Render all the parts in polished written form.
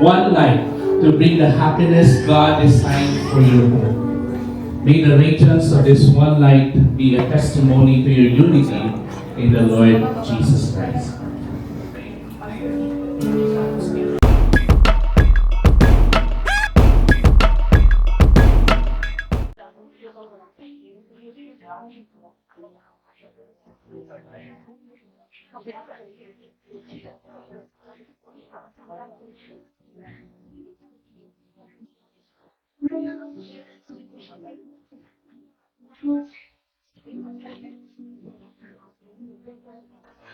one light to bring the happiness God designed for your home. May the radiance of this one light be a testimony to your unity in the Lord Jesus Christ.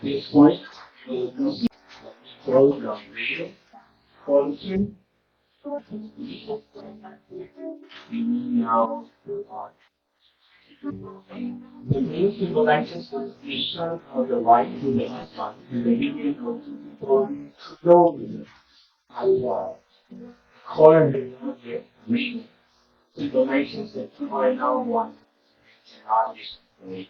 This point will close the video. Function. Now, the main symbolizes the station of the light to the sun, and the medium of the slowly as color the green symbolizes that you are now one. Let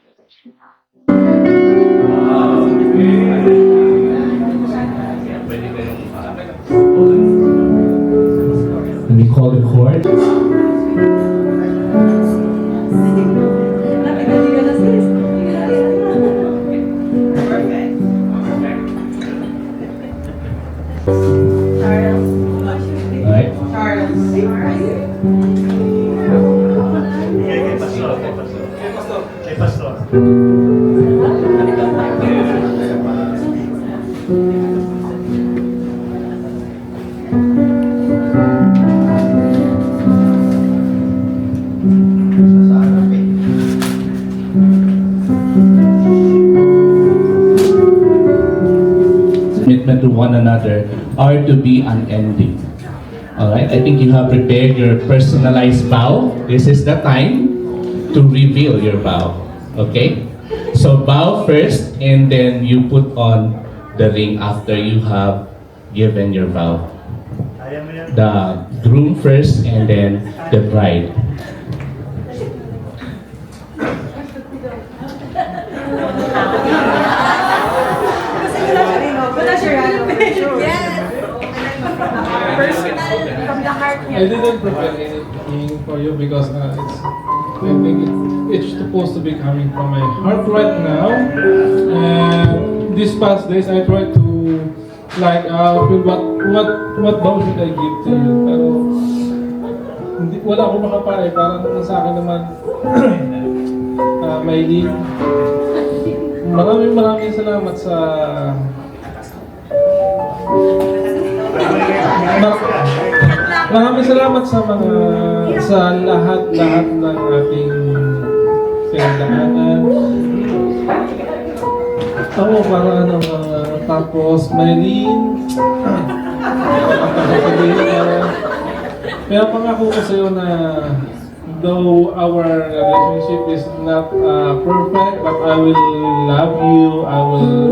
me call the chord. Commitment to one another are to be unending. Alright, I think you have prepared your personalized vow. This is the time to reveal your vow. Okay? So bow first and then you put on the ring after you have given your vow. The groom first and then the bride. I didn't prepare anything for you because I think it's supposed to be coming from my heart right now. And these past days I tried to feel what vow should I give to you. Pero wala akong makapare. Parang sa akin naman Maylin, maraming salamat sa maraming salamat sa lahat ng ating pinagdaanan. Ako tapos Maylin, kaya pangako ko sa'yo na though our relationship is not perfect, but I will love you.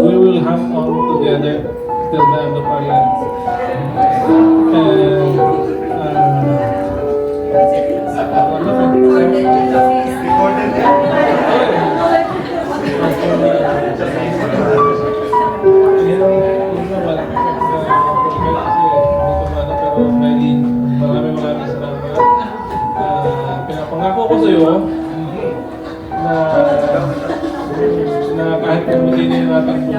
We will hang on together till the end of our lives. Maraming salamat. Pinapangako ko sa iyo na kahit kung hindi na natin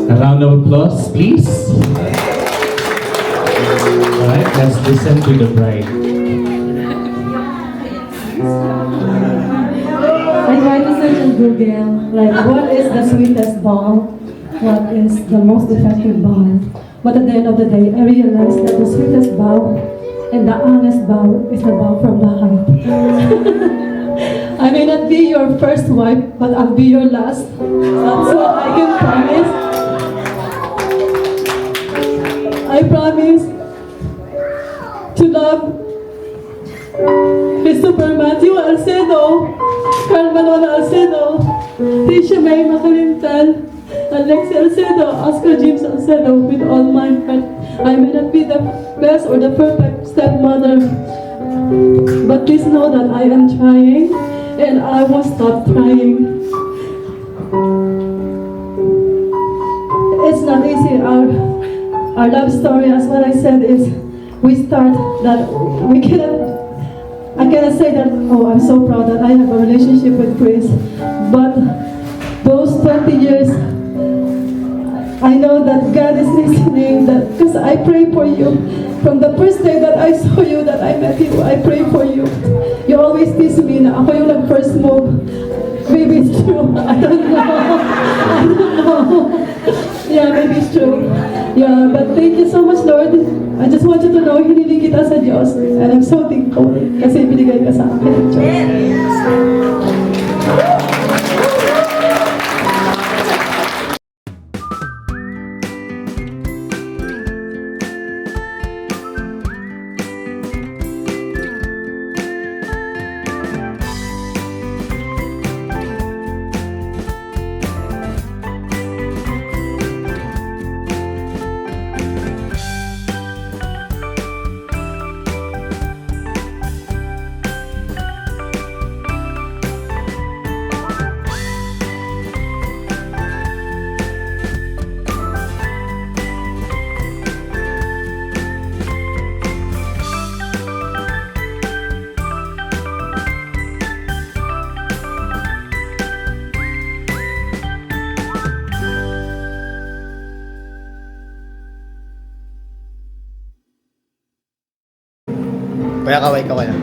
A round of applause, please. Alright, let's listen to the bride. I tried to search on Google, what is the sweetest vow? What is the most effective vow? But at the end of the day, I realized that the sweetest vow and the honest vow is the vow from the heart. I may not be your first wife, but I'll be your last. That's what I can promise. I promise to love Christopher Matthew Alcedo, Carl Malona Alcedo, Tisha May Macalintal, Alexi Alcedo, Oscar James Alcedo, with all my heart. I may not be the best or the perfect stepmother, but please know that I am trying, and I won't stop trying. It's not easy. Our love story, as what I said, is we start that we cannot. I cannot say that. Oh, I'm so proud that I have a relationship with Chris, but those 20 years, I know that God is listening. That because I pray for you from the first day that I saw you, that I met you. I pray for you. You always tease me na ako yung nag-first move. Maybe it's true. I don't know. I don't know. Yeah, maybe it's true. Yeah, but thank you so much, Lord. I just want you to know, hinili kita sa Diyos. And I'm so thankful kasi binigay ka sa akin ng Diyos. Kaya kaway ka kaya.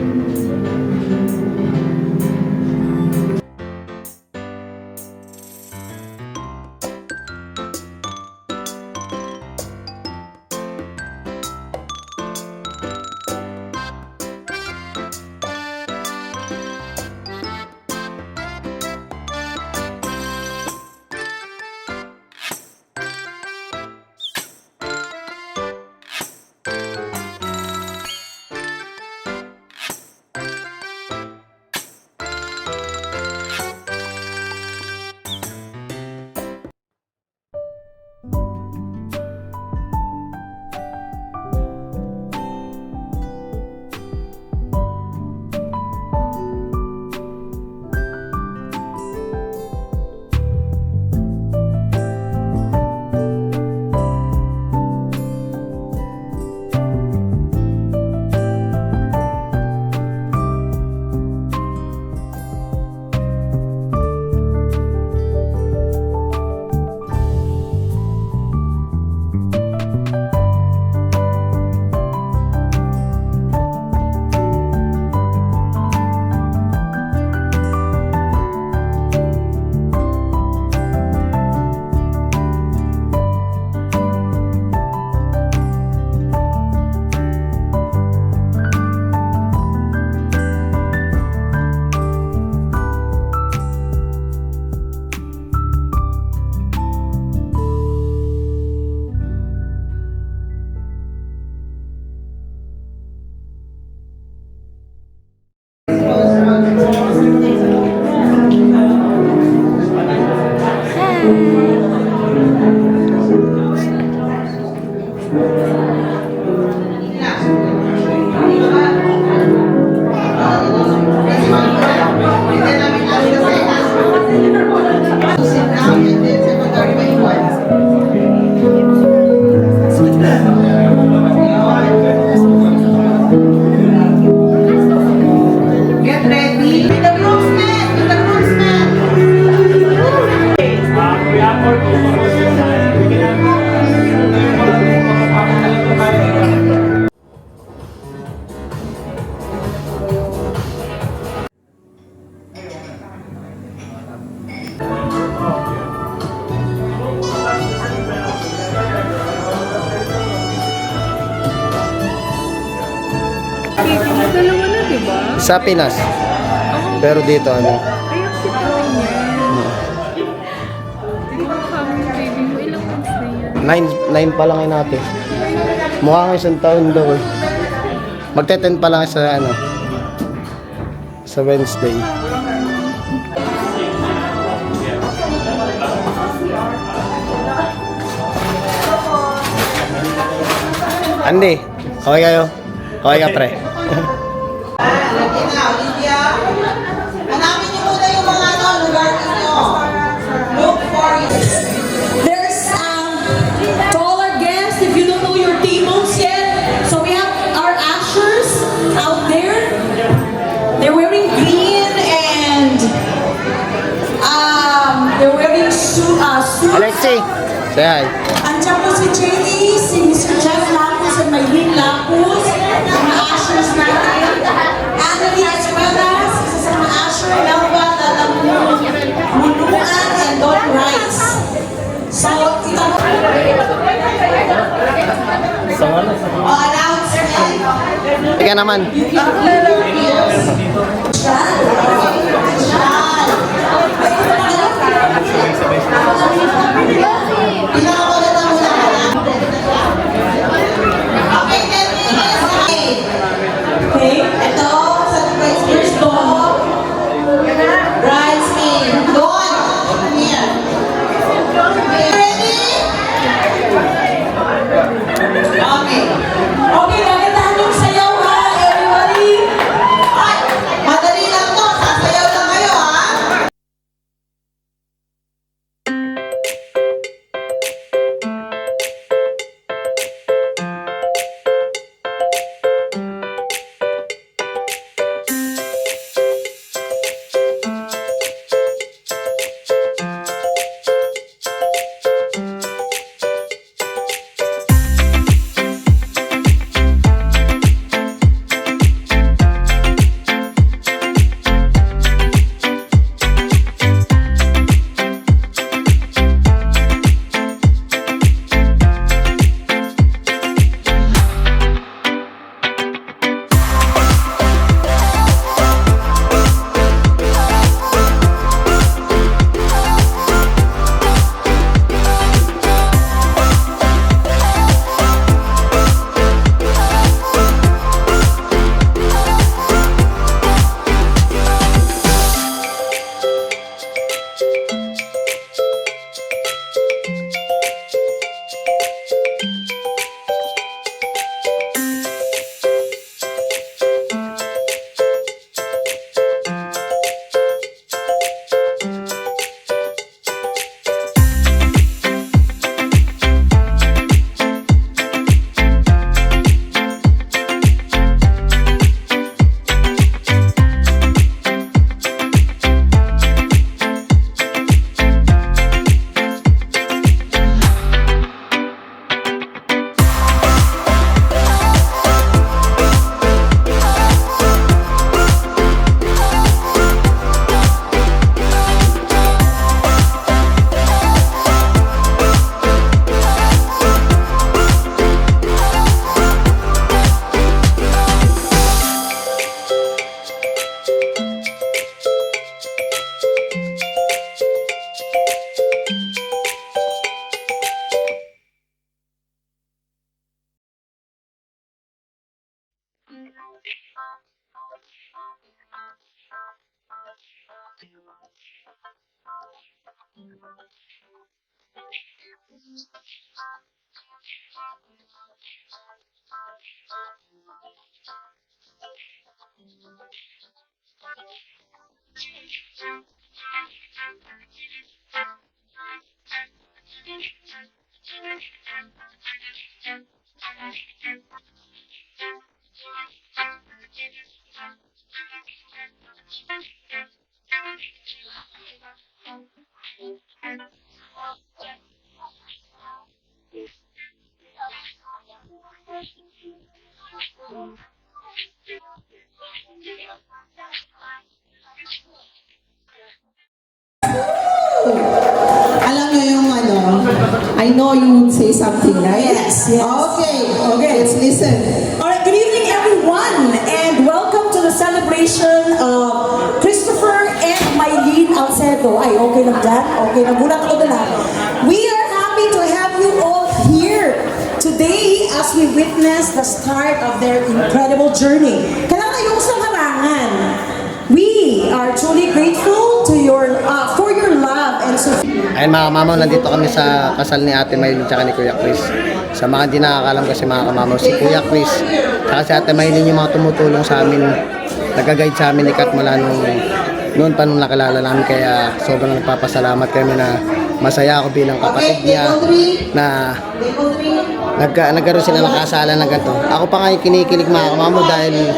Dalawa na, di ba? Sa Pinas. Pero dito ano? Ayun si Troy niya. Di ba kami baby mo? Ilang months na yan? 9 pa lang yun natin. Mukha nga isang taon daw eh. Magte-10 pa lang sa ano. Sa Wednesday. Andy, okay kayo? Okay ka, pre? Olivia, hanapin niyo muna yung mga lugar niyo. Look for it. There's taller guests if you don't know your demons yet. So we have our ushers out there. They're wearing green and they're wearing suits. Alexi, say hi. Andiyan po si Jenny, si Mr. Jeff Lapus and Maylene Lapus, ang mga ushers natin. Annalie as well as isa sa mga usher, Melba, Muluan, and Don Rice. So, ito po. Announcement. Ika naman. Okay, 10 minutes. Okay, ito, surprise first doon. Bridesmaid. Doon. Here. Ready? Okay. Okay, gagatahan yung sayaw ha, everybody. Ay, madali lang to. Sasayaw lang kayo, ha? Alam niyo yung I know you would say something, right? Yes, yes. Okay, let's listen. Alright, good evening everyone, and welcome to the celebration of Christopher and Maylene Alcedo. Ay, okay lang dyan? Okay, nagulat ako na lang. We are happy to have you all here today as we witness the start of their incredible journey. Kailangan yung sa harangan. We are truly grateful to for your love and so. Ayun mga kamamaw, nandito kami sa kasal ni Ate Maylin tsaka ni Kuya Chris. Sa mga hindi nakakalam kasi mga kamamaw, si Kuya Chris tsaka si Ate Maylin yung mga tumutulong sa amin, nag-guide sa amin ni Kat mula noon pa nung nakilala namin, kaya sobrang nagpapasalamat kami na masaya ako bilang kapatid niya na nagkaroon sila ng kasalan na ganito. Ako pa nga yung kinikilig mga kamamaw dahil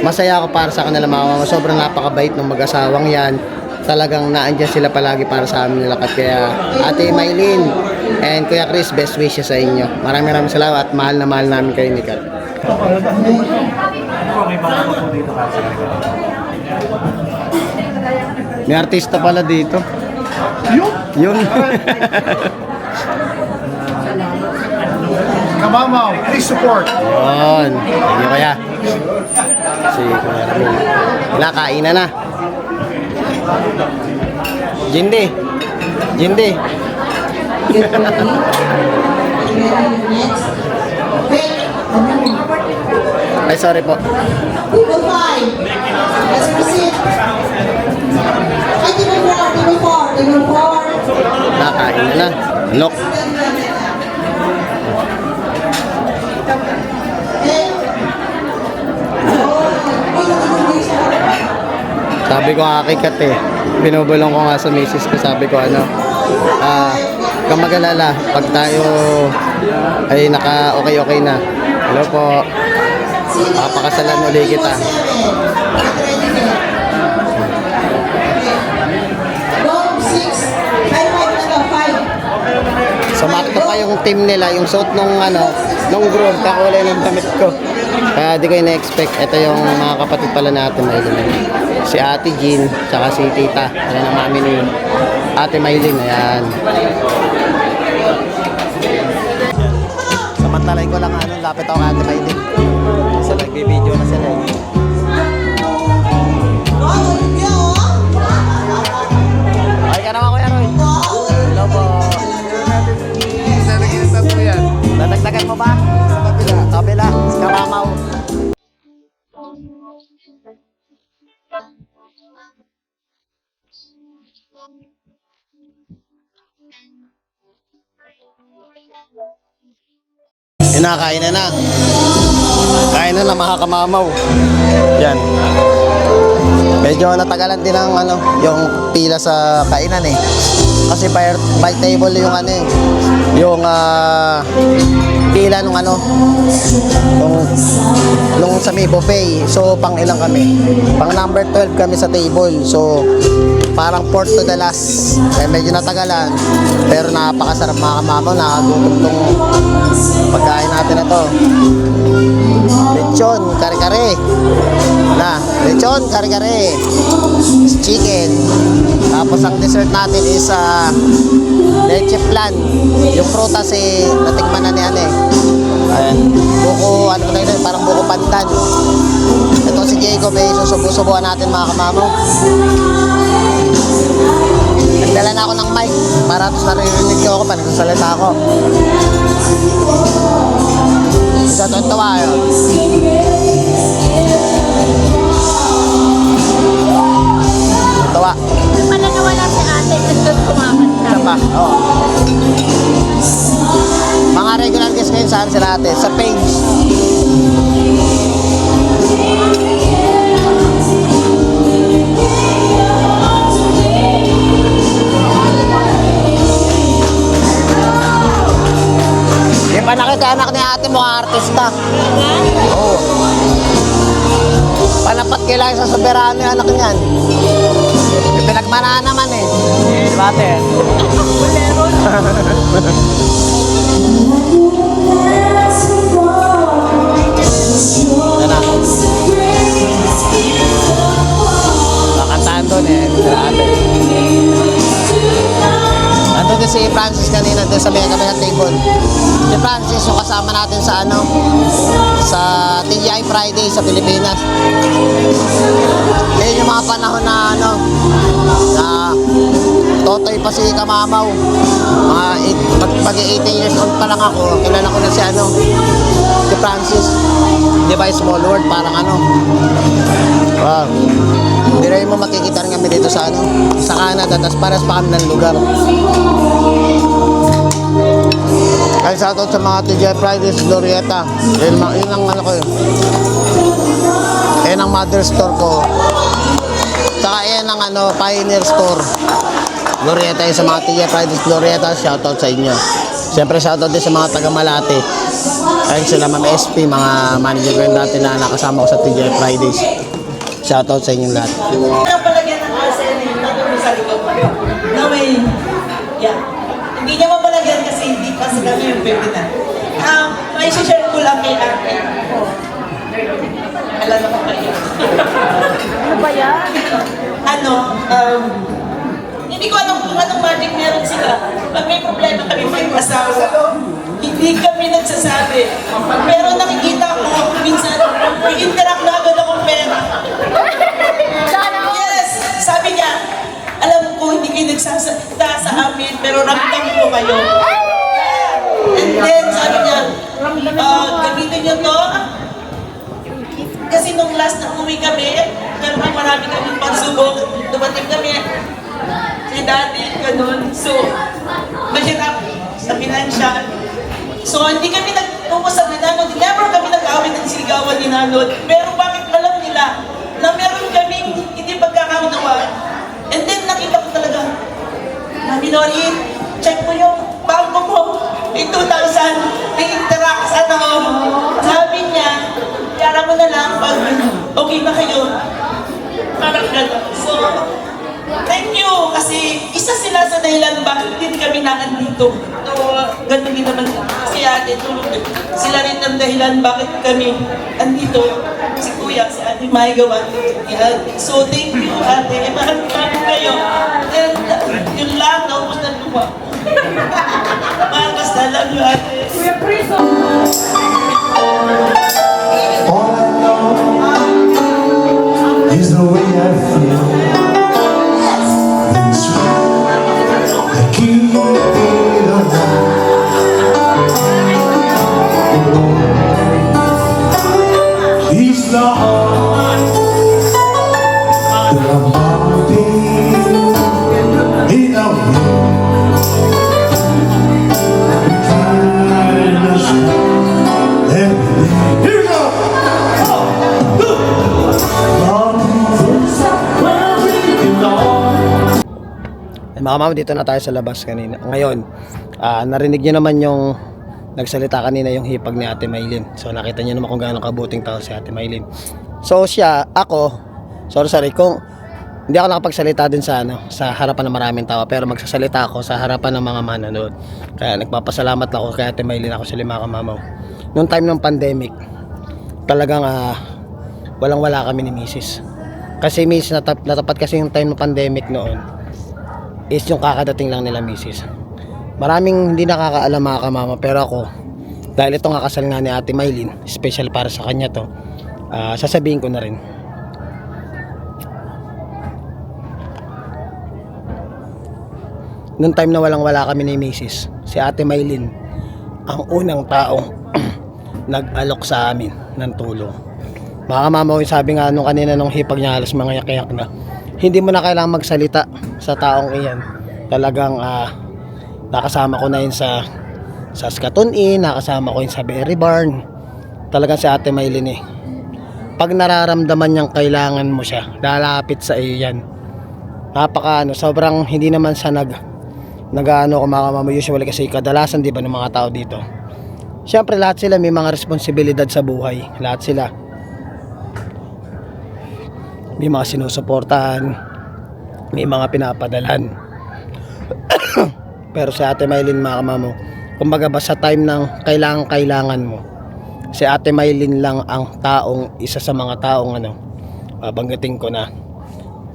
masaya ako para sa kanila mga kamamaw. Sobrang napakabait ng mag-asawang yan. Talagang naandyan sila palagi para sa amin lahat. Kaya Ate Maylin and Kuya Chris, best wishes sa inyo. Maraming salamat at mahal na mahal namin kayo ni Kat. May artista pala dito. Yun. Kamamaw, please support. Yun. Thank you kaya. Si Kuya Ramil. Wala, kainan na. Jindi. Ay, sorry po. Table 5. Let's proceed. Ay, table 4. Table 4. Nakain na. Look. Sabi ko nga kay Kat binubulong ko nga sa misis ko, sabi ko kang mag-alala, pag tayo ay naka okay na. Hello po. Papakasalan ulit kita. Sumakto pa yung team nila, yung suit nung groom, kakulay ng damit ko. Kaya di ko ina-expect. Ito yung mga kapatid pala natin, Maylin. Si Ate Jean, tsaka si Tita. Ayan ang mami ni Ate Maylin. Ayan. Samantalain ko lang lapit ako kay Ate Maylin. Kasi nagbibideo na sila Ay ka naman Kuya Roy. Hello po. Dadagdagan mo ba? Kabila. Kamamaw. Kinakain na. Kain na mga kamamaw. Yan. Medyo natagalan din ang yung pila sa kainan Kasi by table yung yung pila nung sa may buffet. So pang ilang kami? Pang number 12 kami sa table. So parang fourth to the last. Medyo natagalan. Pero napakasarap mga kamamaw. Nakagutom tong pagkain natin na to. Lechon, kare-kare. Lechon, kare-kare. Chicken. Tapos ang dessert natin is leche flan. Yung prutas natikman na ni Ayan. Buko, parang buko pandan. Ito si Jacob susubo-subuan natin mga kamamaw. Nagdala na ako ng mic para naririnig niyo ako pag nagsasalita ako. Isa tawa yun. Tawa. Pala nawala si ate, nandun kumakanta. Isa pa, oo. Mga regular guest ngayon saan sila ate? Sa page. Di ba nakita-anak ni ate mga artista? Oo. Panapat kailangan sa soberano yung anak niyan. Yung pinagmanaan naman Di ba ate? Nakantaan doon ate. Nandun din si Francis kanina doon sa may kabilang table. Si Francis yung kasama natin sa sa TGI Friday sa Pilipinas. Ngayon yung mga panahon na na totoy pa si Kamamaw. Mag 18 years old pa lang ako. Kilala ko na si Francis. Di ba small world, parang ano. Wow. Hindi rin mo makikita rin kami dito sa ano, sa Canada, tapos pares pa kami ng lugar. Kaya shoutout sa mga TJ Fridays, Glorieta. Yun ang ano ko yun. Yan ang mother store ko. Saka yan ang ano, Pioneer Store. Glorieta yun sa mga TJ Fridays, Glorieta. Shoutout sa inyo. Siyempre shoutout din sa mga taga Malate. Ayun sila Ma'am SP, mga manager ko yun dati na nakasama ko sa TJ Fridays. Shoutout sa inyong lahat. Palagyan ng parcel sa likod. Na may, yeah. Hindi niya mapalagyan kasi hindi pa sa kami yung pwede na. May share ko lang kay ate. Alala ko pa yun. Ano ba yan? Hindi ko alam kung anong magic meron sila. Pag may problema kami may asawa, hindi kami nagsasabi. Pero nakikita ko, minsan, i-interact na agad akong pera. Yes! Sabi niya, alam ko hindi kayo nagsasalita sa amin, pero ramdam ko kayo. And then, sabi niya, gamitin niyo to. Kasi nung last na umuwi kami, pero marami kami pagsubok, dumating kami, si daddy, ganun. So, mahirap sa financial. So, hindi kami nagtungkol sa Nanod. Never kami nag-awit ng sigawan ni Nanod. Pero bakit alam nila na meron kaming hindi pagkakaunawaan? And then, nakita ko talaga, Mami Nori, check mo yung bangko mo. May 2,000, may interact sa ano. Sabi niya, yara mo na lang pag okay na kayo. Parang gano'n. So, thank you kasi isa sila sa dahilan bakit din kami naandito. So, ganun din naman si ate, tulong din. Sila rin ang dahilan bakit kami andito. Si kuya, si ate may gawa. So, thank you ate. Mahal kayo. And yun lang, naubos na lupa. Mahal basta lang yun ate. Kuya Priso! All I know is the way I feel. This way, I keep it alive. He's the heart that I'm pounding in a way. Here we go! Mga mama, dito na tayo sa labas kanina. Ngayon, narinig nyo naman yung nagsalita kanina yung hipag ni Ate Maylin. So nakita nyo naman kung gaano kabuting tao si Ate Maylin. So sorry, kung hindi ako nakapagsalita din sa harapan ng maraming tao, pero magsasalita ako sa harapan ng mga manonood. Kaya nagpapasalamat ako kay Ate Maylin, ako sila mga kamamaw. Noong time ng pandemic, talagang walang-wala kami ni Mrs. Kasi natapat kasi yung time ng pandemic noon is yung kakadating lang nila Mrs. Maraming hindi nakakaalam mga kamama, pero ako, dahil itong kakasal nga ni Ate Maylin, special para sa kanya to, sasabihin ko na rin. Noong time na walang-wala kami ni Mrs., si Ate Maylin ang unang taong nag-alok sa amin ng tulong. Mga kamama, sabi nga nung kanina nung hipag niya, halos mga yak-yak na, hindi mo na kailangang magsalita sa taong iyan. Talagang nakasama ko na yun sa Saskatoon Inn, nakasama ko yun sa Berry Barn. Talagang si Ate Maylin pag nararamdaman niyang kailangan mo siya, lalapit sa iyo yan. Sobrang hindi naman siya nag-ano kumakamama usually kasi kadalasan di ba ng mga tao dito. Siyempre lahat sila may mga responsibilidad sa buhay. Lahat sila may mga sinusuportahan, may mga pinapadalan. Pero si Ate Maylin mga kamamo, kumbaga ba sa time ng kailangan mo, si Ate Maylin lang ang isa sa mga taong babanggitin ko na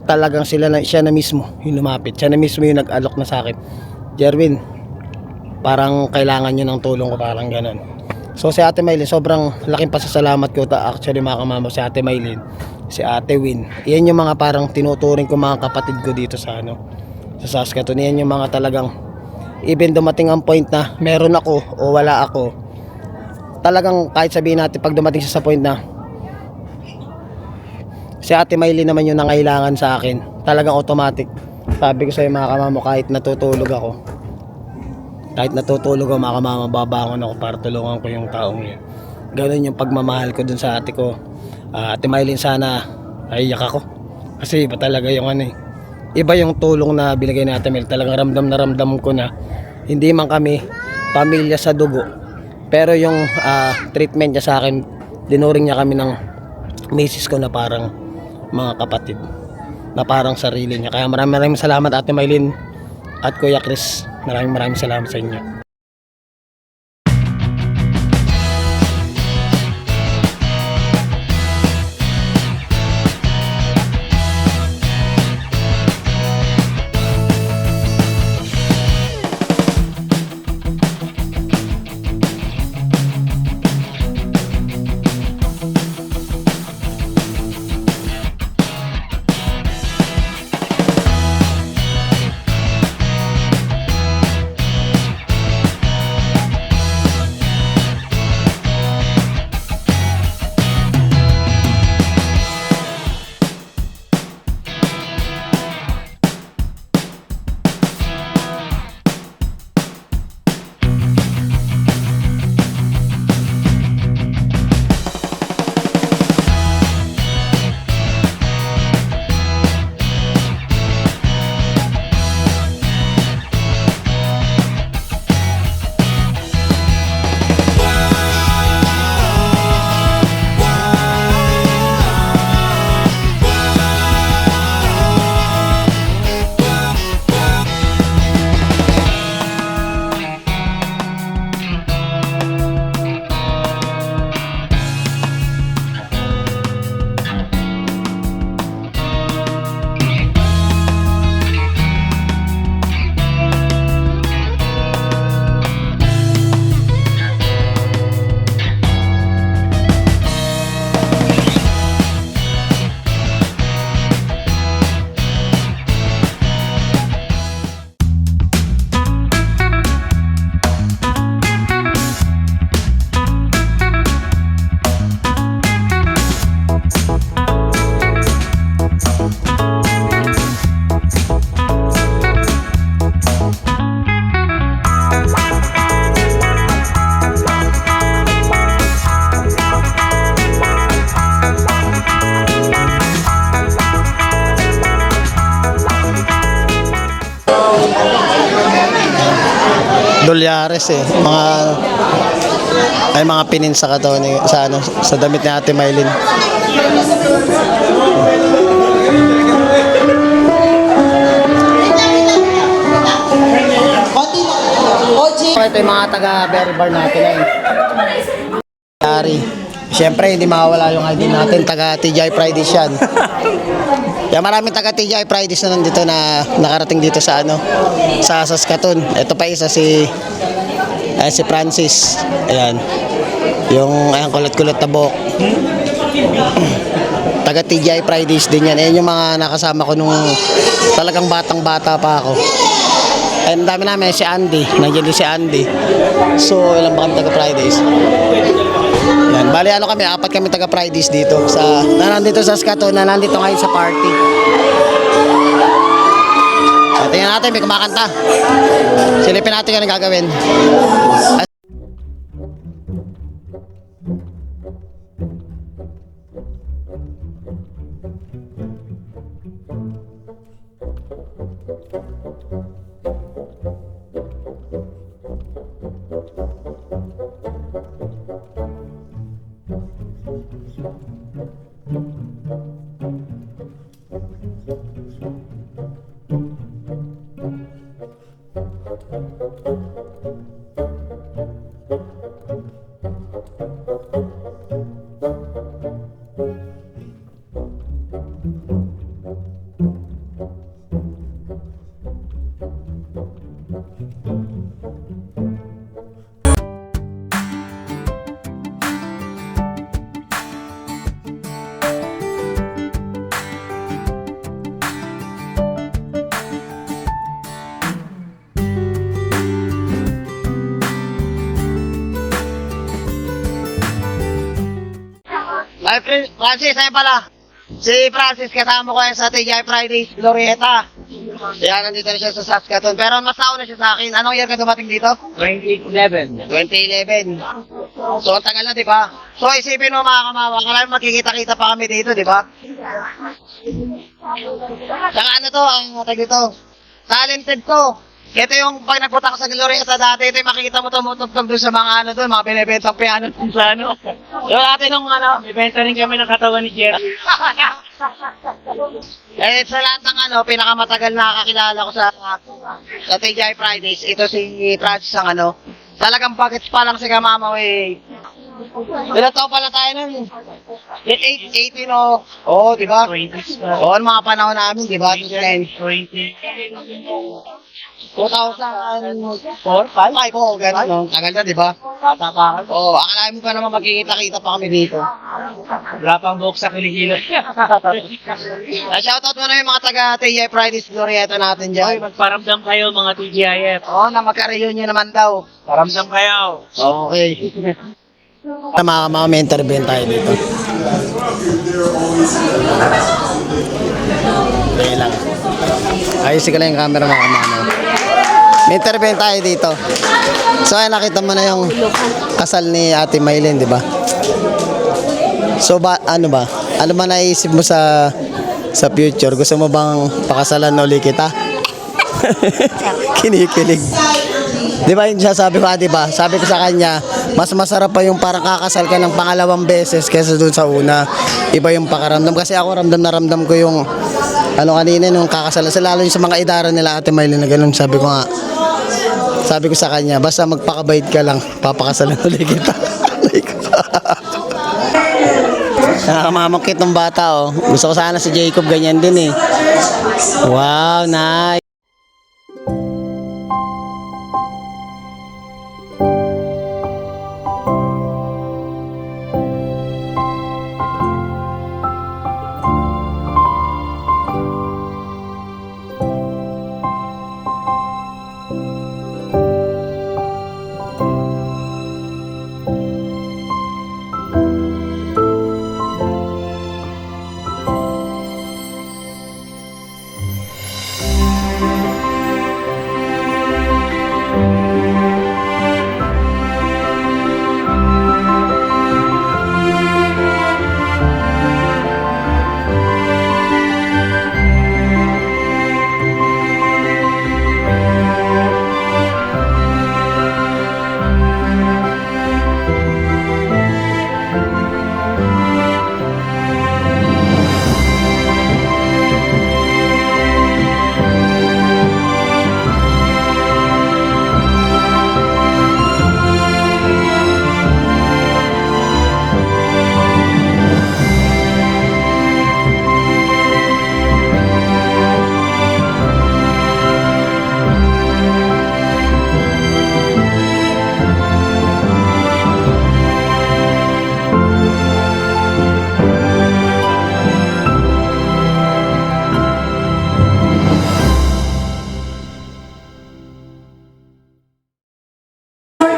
talagang siya na mismo yung lumapit, siya na mismo yung nag-alok na sa akin, Jerwin, parang kailangan nyo ng tulong ko, parang ganun. So si Ate Maylin, sobrang laking pasasalamat ko actually mga kamamo, si Ate Maylin, si Ate Win, yan yung mga parang tinuturing ko mga kapatid ko dito sa Saskatoon. Yan yung mga talagang even dumating ang point na meron ako o wala ako, talagang kahit sabihin natin pag dumating siya sa point na si Ate Maylin naman yung nangailangan sa akin, talagang automatic. Sabi ko sa'yo mga kamamo, kahit natutulog ako, mga kamamo, babangon ako para tulungan ko yung taong yun. Ganun yung pagmamahal ko dun sa ate ko. Ate Maylin, sana naiyak ako. Kasi iba talaga yung ano eh. Iba yung tulong na binigay ni Ate Mel. Talagang ramdam na ramdam ko na hindi man kami pamilya sa dugo, pero yung treatment niya sa akin, dinuring niya kami ng misis ko na parang mga kapatid, na parang sarili niya. Kaya maraming salamat Ate Maylin at Kuya Chris. Maraming salamat sa inyo. Dolyares eh. Ay mga pinin sa katawan sa sa damit ni Ate Maylin. Ito yung mga taga Berry Bar natin eh. Siyempre hindi mawawala yung ID natin, taga TGI Fridays yan. Kaya maraming taga TGI Fridays na nandito na nakarating dito sa sa Saskatoon. Ito pa isa si Francis. Ayan. Yung kulot-kulot na buhok. Taga TGI Fridays din yan. Ayan yung mga nakasama ko nung talagang batang-bata pa ako. Ay, ang dami namin si Andy. Nandiyan din si Andy. So, ilan ba kami taga Fridays? Yan. Bali, kami, 4 kami taga Fridays dito. Nandito sa Saskatoon, nandito ngayon sa party. So, tingnan natin, may kumakanta. Silipin natin kung ano gagawin. Francis, ayun pala. Si Francis, kasama ko yan sa TGI Fridays, Glorieta. Yan, nandito na siya sa Saskatoon. Pero mas nauna siya sa akin. Anong year ka dumating dito? 2011. 2011. So, ang tagal na, di ba? So, isipin mo mga kamawa, kailangan makikita-kita pa kami dito, di ba? Saka ano to, ang tag dito, talented to. Ito yung pag nagpunta ko sa Glorieta dati, ito yung makikita mo tumutugtog doon sa mga ano doon, mga binibentang piano doon sa ano. Yung dati nung ano, Ibenta rin kami ng katawan ni Jeff. sa lahat ng ano, pinakamatagal na kakilala ko sa TGI Fridays, ito si Francis ang ano. Talagang bakit pa lang si Kamamaw eh. Ilan taon pala tayo nun? 18 o. Oo, di ba? 20s Oo, mga panahon namin, di ba? 2004, 5, oo, gano'n, no? Tagal na, di ba? Oo, akalain mo pa naman magkikita-kita pa kami dito. Wala pang buhok sa kilikilo. Shoutout mo na yung mga taga-TGI Fridays Glorieta natin Hoy, dyan. magparamdam kayo mga TGIF. Oo, na magka-reunion naman daw. Paramdam kayo. Okay. Mga may intervene tayo dito. Kaya lang. Ayos ka lang yung camera mga kamano. May intervene tayo dito. So ay nakita mo na yung kasal ni Ate Maylin, di ba? So ano ba? Ano ba naisip mo sa future? Gusto mo bang pakasalan uli kita? Kinikilig. Di ba yung sabi ko, di ba? Sabi ko sa kanya, mas masarap pa yung parang kakasal ka ng pangalawang beses kaysa doon sa una. Iba yung pakaramdam. Kasi ako ramdam na ramdam ko yung ano kanina nung kakasal. Lalo yung sa mga idara nila Ate Maylin na ganun. Sabi ko sa kanya, basta magpakabait ka lang, papakasalan ulit kita. Nakakamamangkit ng bata, oh. Gusto ko sana si Jacob ganyan din eh. Wow, nice.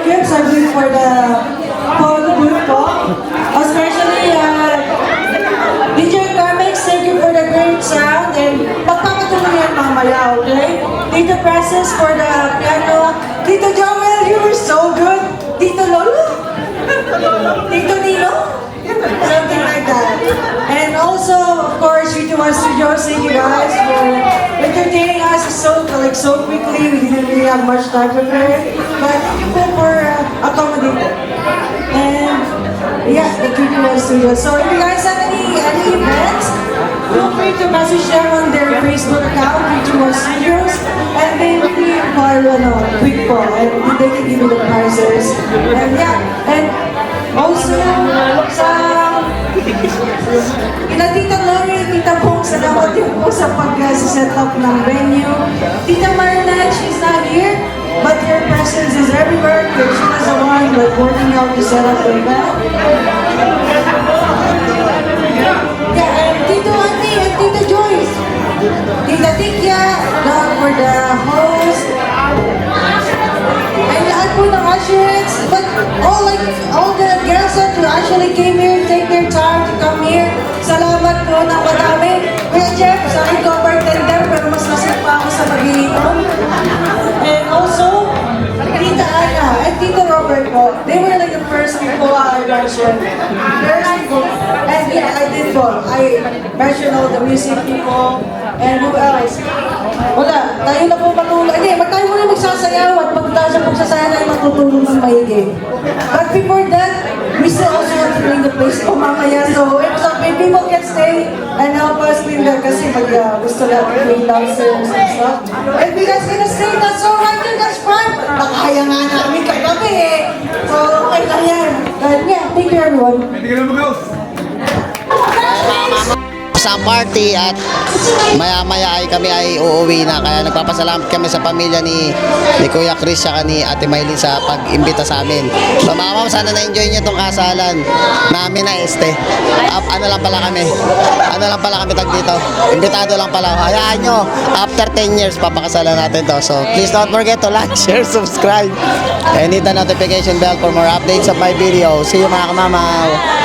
Gifts are good for the group po. Especially DJ Comics, thank you for the great sound and pagpapatuloy yan mamaya, okay? Tito Presses for the piano. Tito Joel, you were so good. Tito Lolo? Tito Nino? Something like that. And also, of course, Ritual Studios, thank you guys for entertaining us so quickly. We didn't really have much time to prepare, but thank you for accommodating. And yeah, the Ritual Studios. So if you guys have any events, feel free to message them on their Facebook account, Ritual Studios, and they will be quick call, and they can give you the prices. And yeah, and also, ina Tita Lori, Tita Pong, salamat din po sa pag-set up ng venue. Tita Marinette, she's not here, but your presence is everywhere because she was the one working out to set up the event. Yeah, and Tito Andy and Tita Joyce. Tita Tikya, for the host. And lahat po ng usherets, but all the girls that actually came here, take their time to come here. doon ang madami. Kuya Jeff, sa akin ko bartender, pero mas masip pa ako sa mag-iinom. And also, Tita Ana and Tita Robert po, they were like the first people I mentioned. First people, and yeah, I did po. I mentioned all the music people, and who else? Wala, tayo na po matulog. Hindi, tayo muna magsasayaw at pag tayo sa pagsasayaw tayo matutulog ng maigi. But before that, we still also have to bring the place po mamaya. So, if people can stay and help us clean that kasi gusto natin clean downstairs and stuff. If you guys gonna stay, that's alright, that's fine. Nakaya nga namin kagabi eh. So, okay lang yan. Yeah, thank you everyone. Sa party at maya-maya ay kami ay uuwi na, kaya nagpapasalamat kami sa pamilya ni Kuya Chris at ni Ate Maylin sa pag-imbita sa amin. So mga ma'am, sana na-enjoy niyo itong kasalan namin na ano lang pala kami tag dito, imbitado lang pala. Hayaan nyo, after 10 years papakasalan natin to. So please don't forget to like, share, subscribe and hit the notification bell for more updates of my video. See you mga kamamaw.